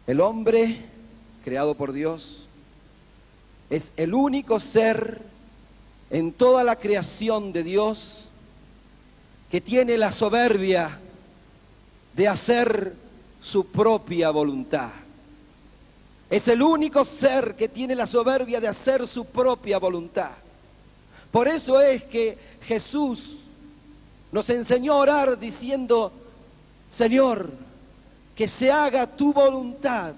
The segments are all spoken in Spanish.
El hombre, creado por Dios, es el único ser en toda la creación de Dios que tiene la soberbia de hacer su propia voluntad. Es el único ser que tiene la soberbia de hacer su propia voluntad. Por eso es que Jesús nos enseñó a orar diciendo: Señor, que se haga tu voluntad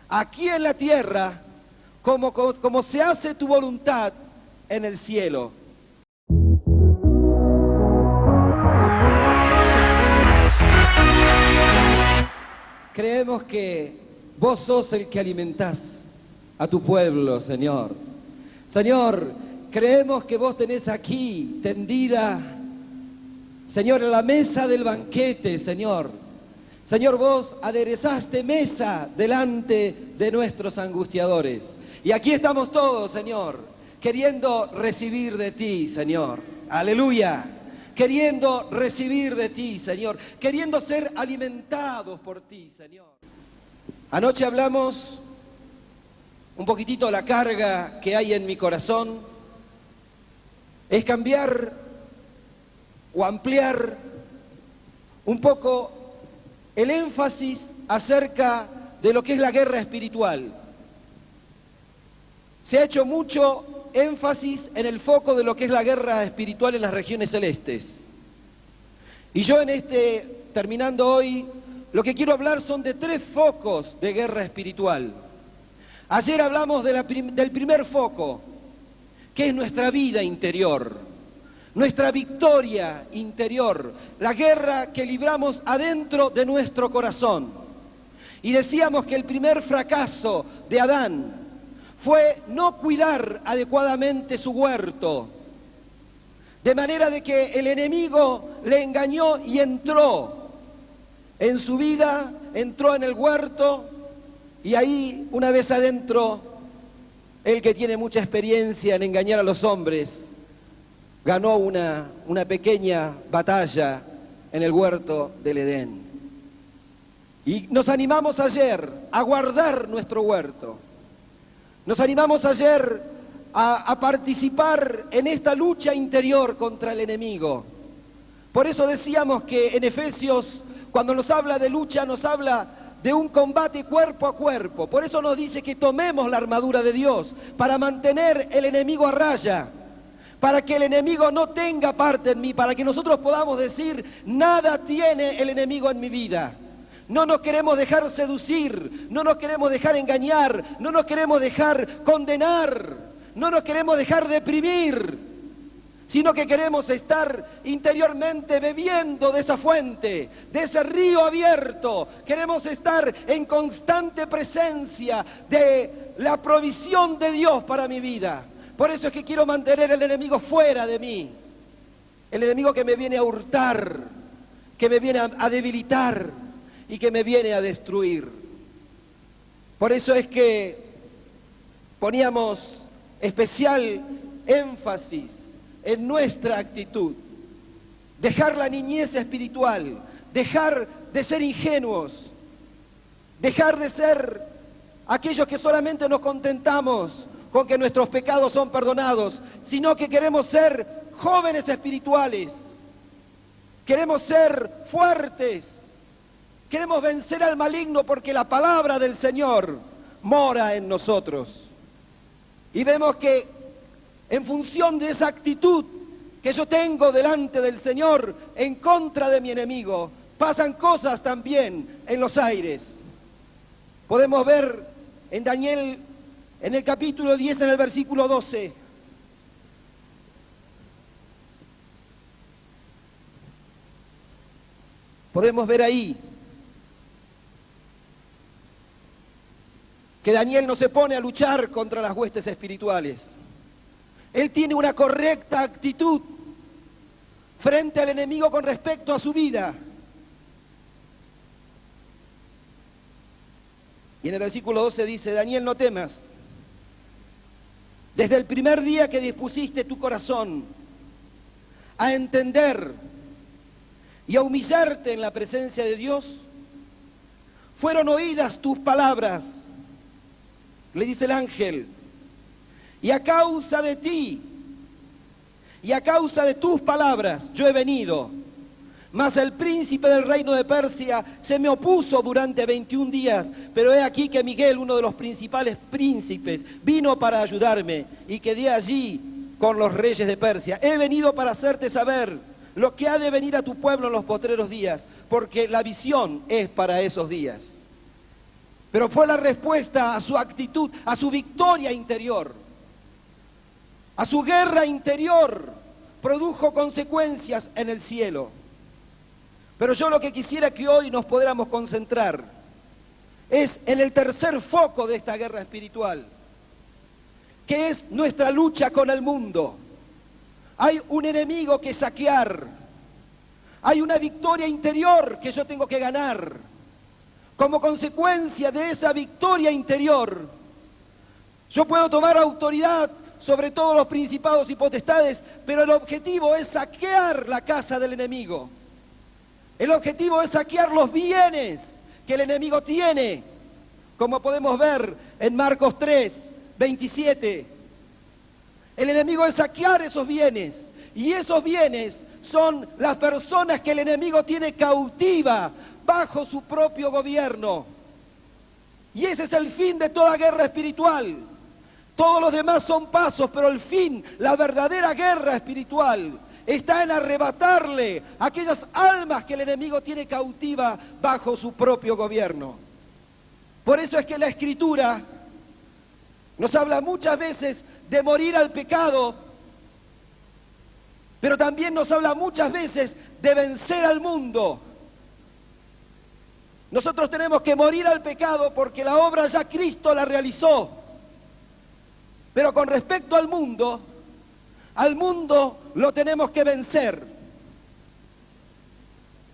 aquí en la tierra como se hace tu voluntad en el cielo. Creemos que vos sos el que alimentás a tu pueblo, Señor. Señor, creemos que vos tenés aquí tendida, Señor, en la mesa del banquete, Señor. Señor, vos aderezaste mesa delante de nuestros angustiadores. Y aquí estamos todos, Señor, queriendo recibir de ti, Señor. Aleluya. Queriendo recibir de ti, Señor. Queriendo ser alimentados por ti, Señor. Anoche hablamos un poquitito de la carga que hay en mi corazón. Es cambiar o ampliar un poco el énfasis acerca de lo que es la guerra espiritual. Se ha hecho mucho énfasis en el foco de lo que es la guerra espiritual en las regiones celestes. Y yo terminando hoy, lo que quiero hablar son de 3 focos de guerra espiritual. Ayer hablamos del primer foco, que es nuestra vida interior. Nuestra victoria interior, la guerra que libramos adentro de nuestro corazón. Y decíamos que el primer fracaso de Adán fue no cuidar adecuadamente su huerto, de manera de que el enemigo le engañó y entró en su vida, entró en el huerto, y ahí, una vez adentro, el que tiene mucha experiencia en engañar a los hombres, ganó una pequeña batalla en el huerto del Edén. Y nos animamos ayer a guardar nuestro huerto. Nos animamos ayer a participar en esta lucha interior contra el enemigo. Por eso decíamos que en Efesios, cuando nos habla de lucha, nos habla de un combate cuerpo a cuerpo. Por eso nos dice que tomemos la armadura de Dios para mantener el enemigo a raya, para que el enemigo no tenga parte en mí, para que nosotros podamos decir: nada tiene el enemigo en mi vida. No nos queremos dejar seducir, no nos queremos dejar engañar, no nos queremos dejar condenar, no nos queremos dejar deprimir, sino que queremos estar interiormente bebiendo de esa fuente, de ese río abierto. Queremos estar en constante presencia de la provisión de Dios para mi vida. Por eso es que quiero mantener el enemigo fuera de mí. El enemigo que me viene a hurtar, que me viene a debilitar y que me viene a destruir. Por eso es que poníamos especial énfasis en nuestra actitud. Dejar la niñez espiritual, dejar de ser ingenuos, dejar de ser aquellos que solamente nos contentamos con que nuestros pecados son perdonados, sino que queremos ser jóvenes espirituales, queremos ser fuertes, queremos vencer al maligno porque la palabra del Señor mora en nosotros. Y vemos que en función de esa actitud que yo tengo delante del Señor en contra de mi enemigo, pasan cosas también en los aires. Podemos ver en Daniel, en el capítulo 10, en el versículo 12. Podemos ver ahí que Daniel no se pone a luchar contra las huestes espirituales. Él tiene una correcta actitud frente al enemigo con respecto a su vida. Y en el versículo 12 dice: Daniel, no temas. Desde el primer día que dispusiste tu corazón a entender y a humillarte en la presencia de Dios, fueron oídas tus palabras, le dice el ángel, y a causa de ti, y a causa de tus palabras, yo he venido. Mas el príncipe del reino de Persia se me opuso durante 21 días, pero he aquí que Miguel, uno de los principales príncipes, vino para ayudarme, y quedé allí con los reyes de Persia. He venido para hacerte saber lo que ha de venir a tu pueblo en los postreros días, porque la visión es para esos días. Pero fue la respuesta a su actitud, a su victoria interior, a su guerra interior, produjo consecuencias en el cielo. Pero yo lo que quisiera que hoy nos podamos concentrar es en el tercer foco de esta guerra espiritual, que es nuestra lucha con el mundo. Hay un enemigo que saquear, hay una victoria interior que yo tengo que ganar. Como consecuencia de esa victoria interior, yo puedo tomar autoridad sobre todos los principados y potestades, pero el objetivo es saquear la casa del enemigo. El objetivo es saquear los bienes que el enemigo tiene, como podemos ver en Marcos 3, 27. El enemigo es saquear esos bienes, y esos bienes son las personas que el enemigo tiene cautiva bajo su propio gobierno. Y ese es el fin de toda guerra espiritual. Todos los demás son pasos, pero el fin, la verdadera guerra espiritual, está en arrebatarle aquellas almas que el enemigo tiene cautiva bajo su propio gobierno. Por eso es que la Escritura nos habla muchas veces de morir al pecado, pero también nos habla muchas veces de vencer al mundo. Nosotros tenemos que morir al pecado porque la obra ya Cristo la realizó. Pero con respecto al mundo lo tenemos que vencer.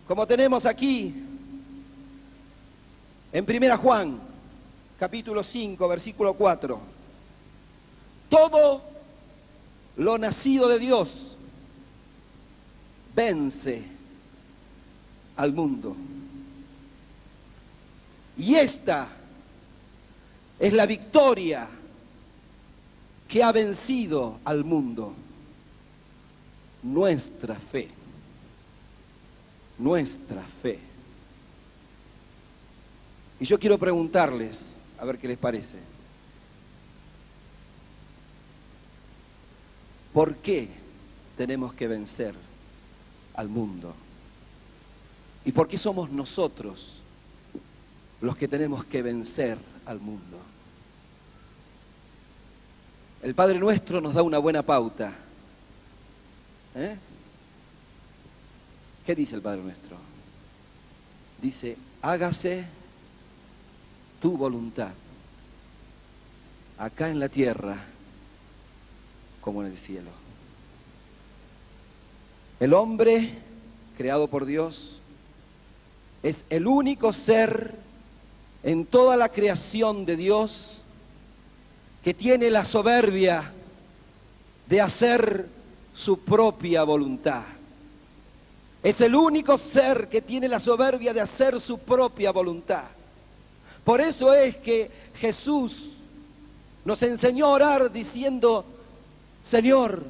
Como tenemos aquí en 1 Juan, capítulo 5, versículo 4. Todo lo nacido de Dios vence al mundo. Y esta es la victoria que ha vencido al mundo: nuestra fe. Nuestra fe. Y yo quiero preguntarles, a ver qué les parece. ¿Por qué tenemos que vencer al mundo? ¿Y por qué somos nosotros los que tenemos que vencer al mundo? El Padre Nuestro nos da una buena pauta. ¿Qué dice el Padre Nuestro? Dice, hágase tu voluntad, acá en la tierra como en el cielo. El hombre, creado por Dios, es el único ser en toda la creación de Dios que tiene la soberbia de hacer su propia voluntad. Es el único ser que tiene la soberbia de hacer su propia voluntad. Por eso es que Jesús nos enseñó a orar diciendo, Señor,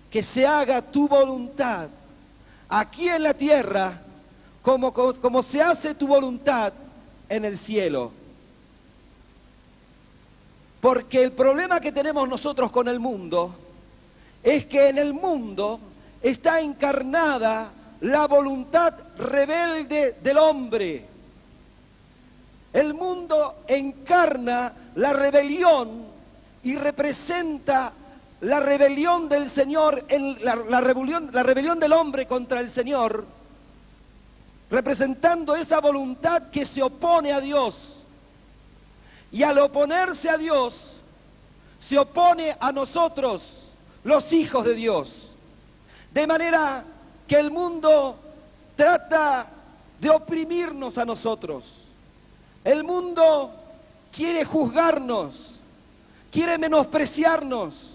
que se haga tu voluntad aquí en la tierra como se hace tu voluntad en el cielo. Porque el problema que tenemos nosotros con el mundo es que en el mundo está encarnada la voluntad rebelde del hombre. El mundo encarna la rebelión y representa la rebelión del Señor, la rebelión del hombre contra el Señor, representando esa voluntad que se opone a Dios. Y al oponerse a Dios, se opone a nosotros, los hijos de Dios. De manera que el mundo trata de oprimirnos a nosotros. El mundo quiere juzgarnos, quiere menospreciarnos,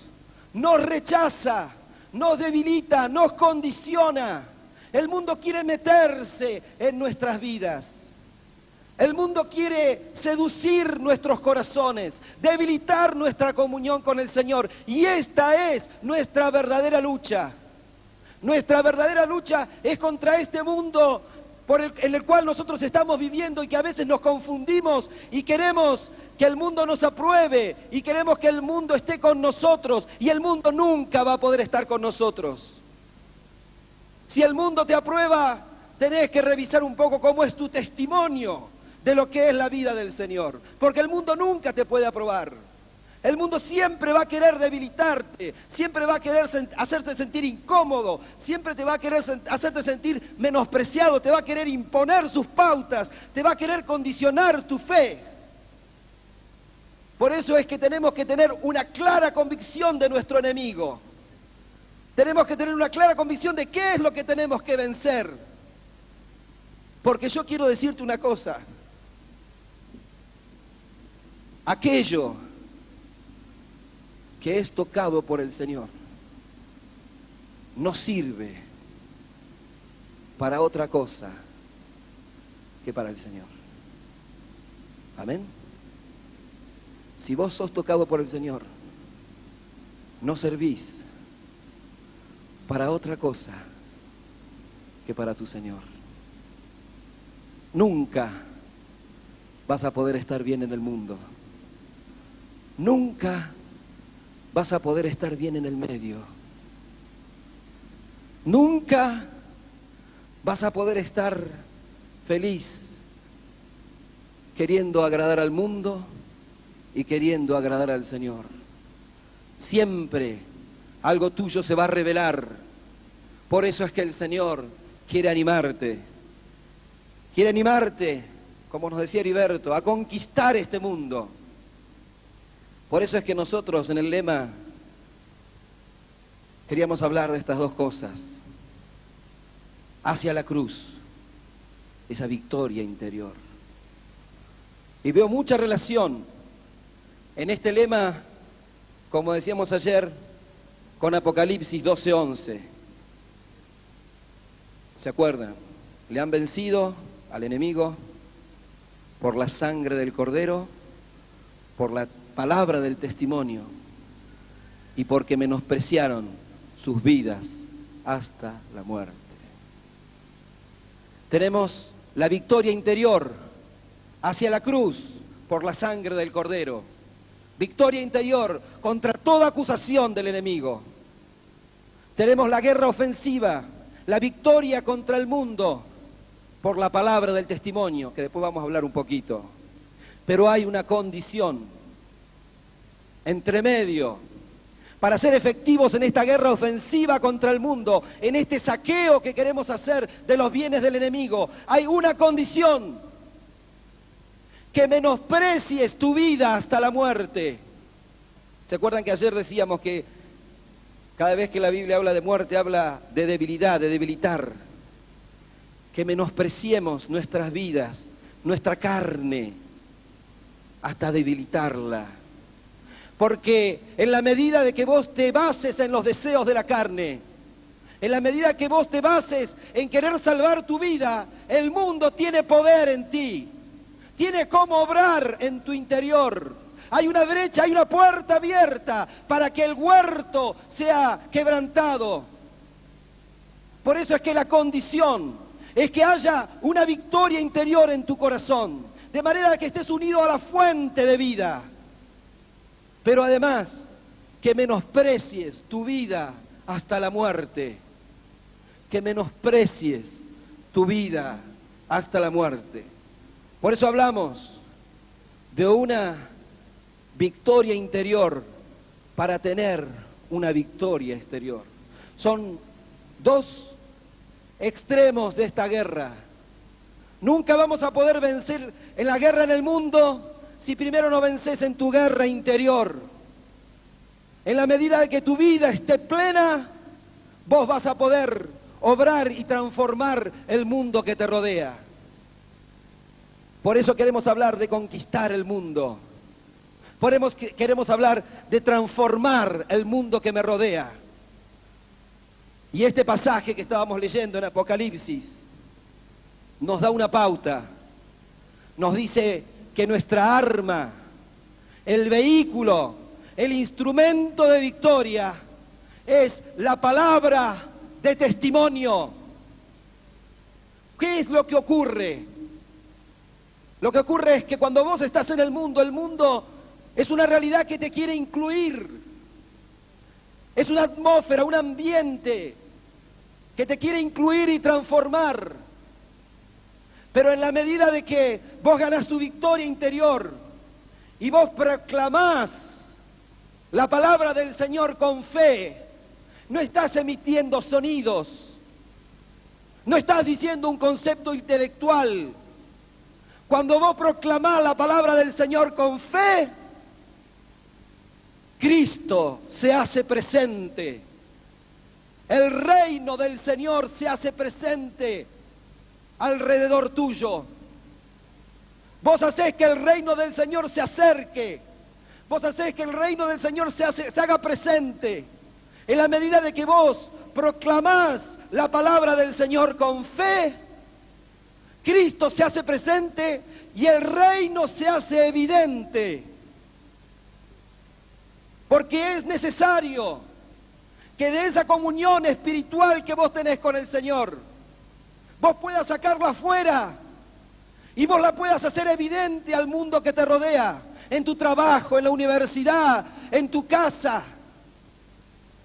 nos rechaza, nos debilita, nos condiciona. El mundo quiere meterse en nuestras vidas. El mundo quiere seducir nuestros corazones, debilitar nuestra comunión con el Señor. Y esta es nuestra verdadera lucha. Nuestra verdadera lucha es contra este mundo en el cual nosotros estamos viviendo y que a veces nos confundimos y queremos que el mundo nos apruebe y queremos que el mundo esté con nosotros, y el mundo nunca va a poder estar con nosotros. Si el mundo te aprueba, tenés que revisar un poco cómo es tu testimonio de lo que es la vida del Señor, porque el mundo nunca te puede aprobar. El mundo siempre va a querer debilitarte, siempre va a querer hacerte sentir incómodo, siempre te va a querer hacerte sentir menospreciado, te va a querer imponer sus pautas, te va a querer condicionar tu fe. Por eso es que tenemos que tener una clara convicción de nuestro enemigo. Tenemos que tener una clara convicción de qué es lo que tenemos que vencer. Porque yo quiero decirte una cosa. Aquello que es tocado por el Señor no sirve para otra cosa que para el Señor. Amén. Si vos sos tocado por el Señor, no servís para otra cosa que para tu Señor. Nunca vas a poder estar bien en el mundo. Nunca vas a poder estar bien en el medio. Nunca vas a poder estar feliz queriendo agradar al mundo y queriendo agradar al Señor. Siempre algo tuyo se va a revelar. Por eso es que el Señor quiere animarte. Quiere animarte, como nos decía Heriberto, a conquistar este mundo. Por eso es que nosotros en el lema queríamos hablar de estas dos cosas. Hacia la cruz, esa victoria interior. Y veo mucha relación en este lema, como decíamos ayer, con Apocalipsis 12:11. ¿Se acuerdan? Le han vencido al enemigo por la sangre del Cordero, por la palabra del testimonio y porque menospreciaron sus vidas hasta la muerte. Tenemos la victoria interior hacia la cruz por la sangre del Cordero. Victoria interior contra toda acusación del enemigo. Tenemos la guerra ofensiva, la victoria contra el mundo por la palabra del testimonio, que después vamos a hablar un poquito. Pero hay una condición entre medio para ser efectivos en esta guerra ofensiva contra el mundo, en este saqueo que queremos hacer de los bienes del enemigo. Hay una condición: que menosprecies tu vida hasta la muerte. ¿Se acuerdan que ayer decíamos que cada vez que la Biblia habla de muerte, habla de debilidad, de debilitar? Que menospreciemos nuestras vidas, nuestra carne, hasta debilitarla. Porque en la medida de que vos te bases en los deseos de la carne, en la medida que vos te bases en querer salvar tu vida, el mundo tiene poder en ti. Tiene cómo obrar en tu interior. Hay una brecha, hay una puerta abierta para que el huerto sea quebrantado. Por eso es que la condición es que haya una victoria interior en tu corazón, de manera que estés unido a la fuente de vida. Pero además, que menosprecies tu vida hasta la muerte. Que menosprecies tu vida hasta la muerte. Por eso hablamos de una victoria interior para tener una victoria exterior. Son dos extremos de esta guerra. Nunca vamos a poder vencer en la guerra en el mundo si primero no vences en tu guerra interior. En la medida de que tu vida esté plena, vos vas a poder obrar y transformar el mundo que te rodea. Por eso queremos hablar de conquistar el mundo. Queremos hablar de transformar el mundo que me rodea. Y este pasaje que estábamos leyendo en Apocalipsis nos da una pauta, nos dice que nuestra arma, el vehículo, el instrumento de victoria es la palabra de testimonio. ¿Qué es lo que ocurre? Lo que ocurre es que cuando vos estás en el mundo es una realidad que te quiere incluir. Es una atmósfera, un ambiente que te quiere incluir y transformar. Pero en la medida de que vos ganás tu victoria interior y vos proclamás la palabra del Señor con fe, no estás emitiendo sonidos, no estás diciendo un concepto intelectual. Cuando vos proclamás la palabra del Señor con fe, Cristo se hace presente. El reino del Señor se hace presente alrededor tuyo. Vos hacés que el reino del Señor se acerque. Vos hacés que el reino del Señor se haga presente. En la medida de que vos proclamás la palabra del Señor con fe, Cristo se hace presente y el reino se hace evidente. Porque es necesario que de esa comunión espiritual que vos tenés con el Señor, vos puedas sacarla afuera y vos la puedas hacer evidente al mundo que te rodea, en tu trabajo, en la universidad, en tu casa.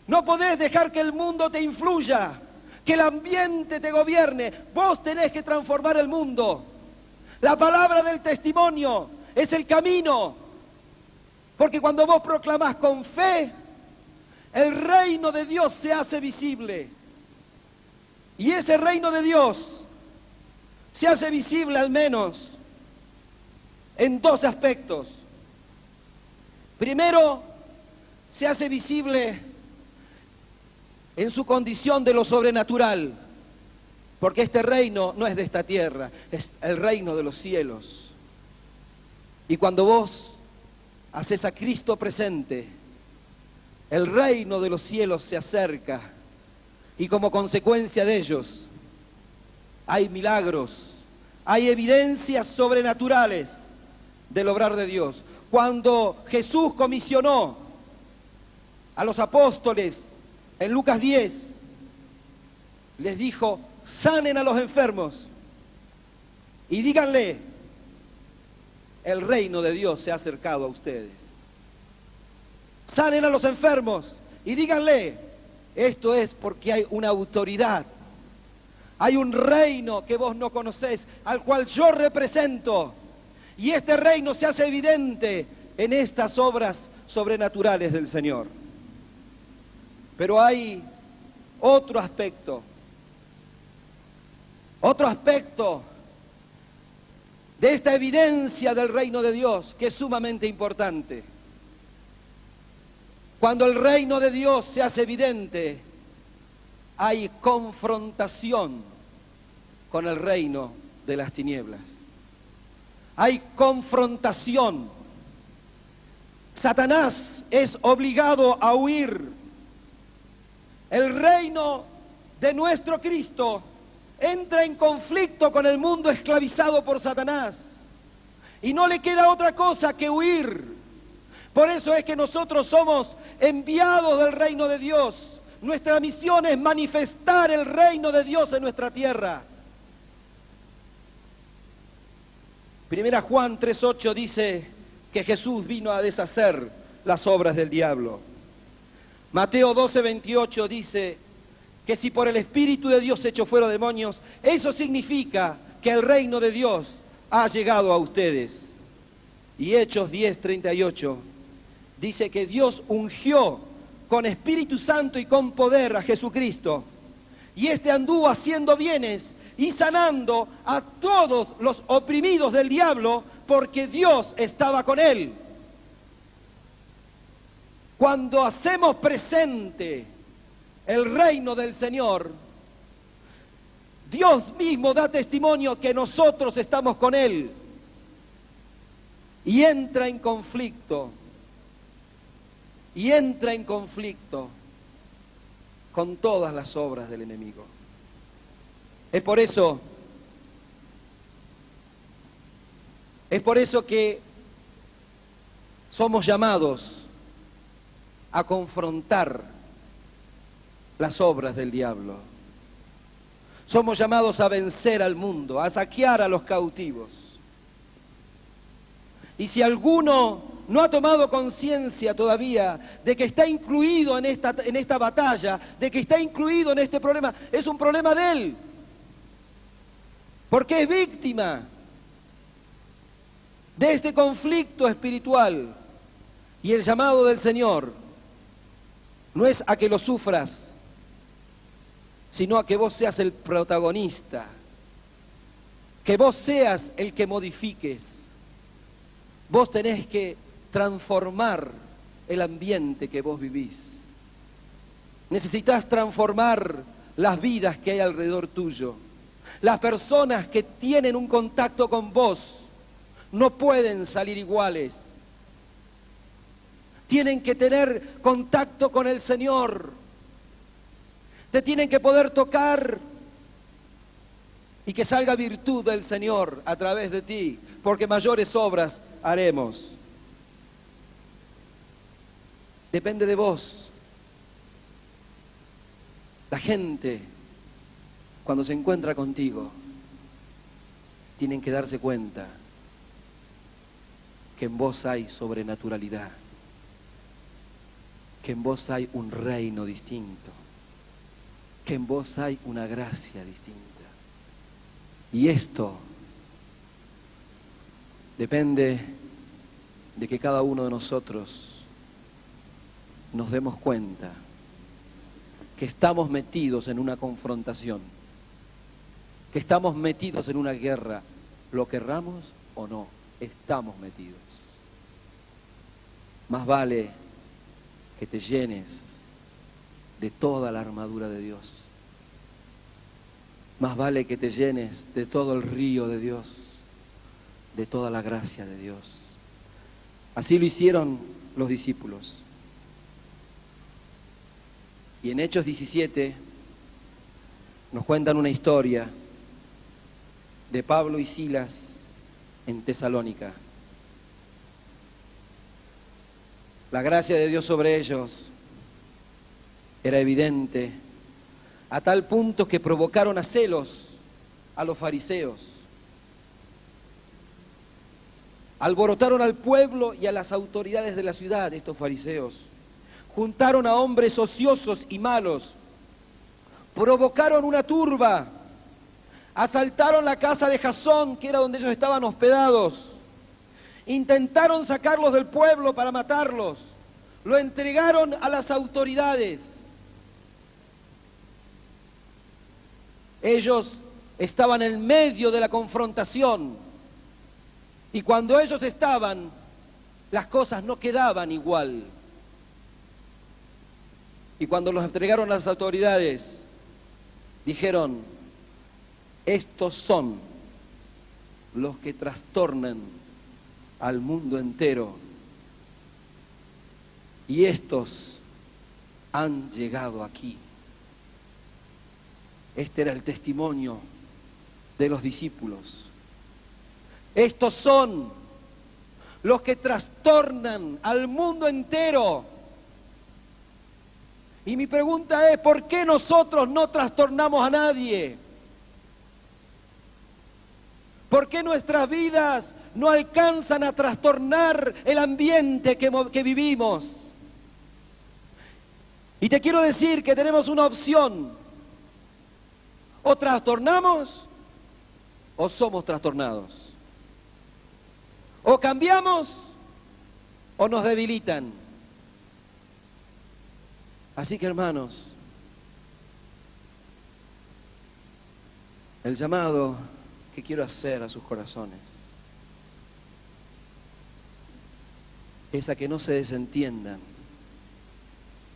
No podés dejar que el mundo te influya, que el ambiente te gobierne. Vos tenés que transformar el mundo. La palabra del testimonio es el camino. Porque cuando vos proclamás con fe, el reino de Dios se hace visible. Y ese reino de Dios se hace visible al menos en dos aspectos. Primero, se hace visible en su condición de lo sobrenatural, porque este reino no es de esta tierra, es el reino de los cielos. Y cuando vos haces a Cristo presente, el reino de los cielos se acerca y como consecuencia de ellos hay milagros, hay evidencias sobrenaturales del obrar de Dios. Cuando Jesús comisionó a los apóstoles en Lucas 10, les dijo: sanen a los enfermos y díganle, el reino de Dios se ha acercado a ustedes. Sanen a los enfermos y díganle, esto es porque hay una autoridad, hay un reino que vos no conocés, al cual yo represento, y este reino se hace evidente en estas obras sobrenaturales del Señor. Pero hay otro aspecto de esta evidencia del reino de Dios que es sumamente importante. Cuando el reino de Dios se hace evidente, hay confrontación con el reino de las tinieblas. Hay confrontación. Satanás es obligado a huir. El reino de nuestro Cristo entra en conflicto con el mundo esclavizado por Satanás. Y no le queda otra cosa que huir. Por eso es que nosotros somos enviados del reino de Dios. Nuestra misión es manifestar el reino de Dios en nuestra tierra. Primera Juan 3:8 dice que Jesús vino a deshacer las obras del diablo. Mateo 12:28 dice que si por el Espíritu de Dios echó fuera demonios, eso significa que el reino de Dios ha llegado a ustedes. Y Hechos 10:38 dice que Dios ungió con Espíritu Santo y con poder a Jesucristo. Y este anduvo haciendo bienes y sanando a todos los oprimidos del diablo, porque Dios estaba con él. Cuando hacemos presente el reino del Señor, Dios mismo da testimonio que nosotros estamos con él. Y entra en conflicto. Y entra en conflicto con todas las obras del enemigo. Es por eso Es por eso que somos llamados a confrontar las obras del diablo. Somos llamados a vencer al mundo, a saquear a los cautivos. Y si alguno no ha tomado conciencia todavía de que está incluido en esta batalla, de que está incluido en este problema, es un problema de él. Porque es víctima de este conflicto espiritual. Y el llamado del Señor no es a que lo sufras, sino a que vos seas el protagonista, que vos seas el que modifiques. Vos tenés que transformar el ambiente que vos vivís. Necesitas transformar las vidas que hay alrededor tuyo. Las personas que tienen un contacto con vos no pueden salir iguales. Tienen que tener contacto con el Señor. Te tienen que poder tocar y que salga virtud del Señor a través de ti, porque mayores obras haremos. Depende de vos. La gente, cuando se encuentra contigo, tienen que darse cuenta que en vos hay sobrenaturalidad, que en vos hay un reino distinto, que en vos hay una gracia distinta. Y esto depende de que cada uno de nosotros nos demos cuenta que estamos metidos en una confrontación, que estamos metidos en una guerra, lo querramos o no, estamos metidos. Más vale que te llenes de toda la armadura de Dios. Más vale que te llenes de todo el río de Dios, de toda la gracia de Dios. Así lo hicieron los discípulos. Y en Hechos 17 nos cuentan una historia de Pablo y Silas en Tesalónica. La gracia de Dios sobre ellos era evidente, a tal punto que provocaron a celos a los fariseos. Alborotaron al pueblo y a las autoridades de la ciudad, estos fariseos. Juntaron a hombres ociosos y malos. Provocaron una turba. Asaltaron la casa de Jasón, que era donde ellos estaban hospedados. Intentaron sacarlos del pueblo para matarlos. Lo entregaron a las autoridades. Ellos estaban en medio de la confrontación. Y cuando ellos estaban, las cosas no quedaban igual. Y cuando los entregaron a las autoridades, dijeron: estos son los que trastornan al mundo entero. Y estos han llegado aquí. Este era el testimonio de los discípulos. Estos son los que trastornan al mundo entero. Y mi pregunta es, ¿por qué nosotros no trastornamos a nadie? ¿Por qué nuestras vidas no alcanzan a trastornar el ambiente que vivimos? Y te quiero decir que tenemos una opción. O trastornamos o somos trastornados. O cambiamos o nos debilitan. Así que, hermanos, el llamado que quiero hacer a sus corazones es a que no se desentiendan,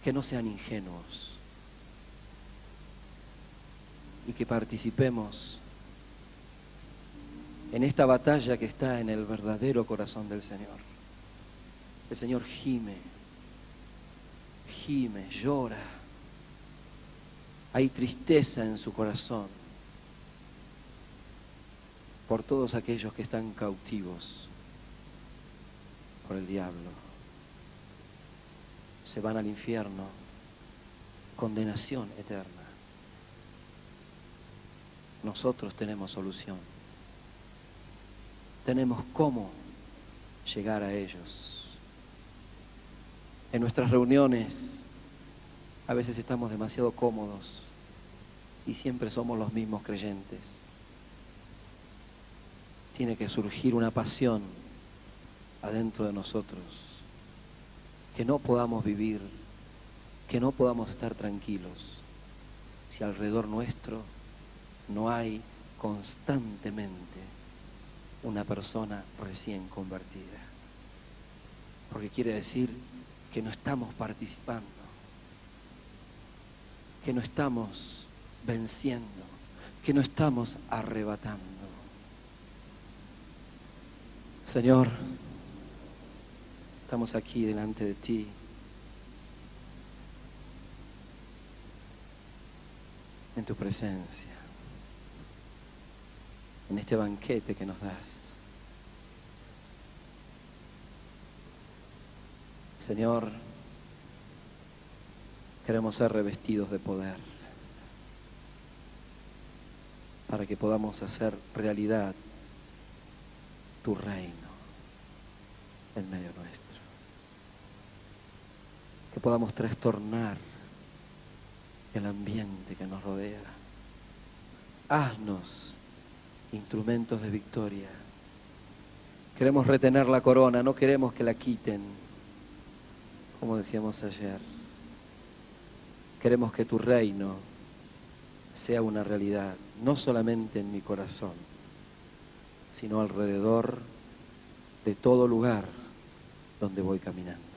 que no sean ingenuos y que participemos en esta batalla que está en el verdadero corazón del Señor. El Señor gime, llora. Hay tristeza en su corazón. por todos aquellos que están cautivos por el diablo. Se van al infierno, condenación eterna. Nosotros tenemos solución. Tenemos cómo llegar a ellos. En nuestras reuniones a veces estamos demasiado cómodos y siempre somos los mismos creyentes. Tiene que surgir una pasión adentro de nosotros, que no podamos vivir, que no podamos estar tranquilos si alrededor nuestro no hay constantemente una persona recién convertida. Porque quiere decir que no estamos participando, que no estamos venciendo, que no estamos arrebatando. Señor, estamos aquí delante de ti. En tu presencia, en este banquete que nos das. Señor, queremos ser revestidos de poder para que podamos hacer realidad tu reino en medio nuestro. Que podamos trastornar el ambiente que nos rodea. Haznos instrumentos de victoria. Queremos retener la corona, no queremos que la quiten, como decíamos ayer. Queremos que tu reino sea una realidad, no solamente en mi corazón, sino alrededor de todo lugar donde voy caminando.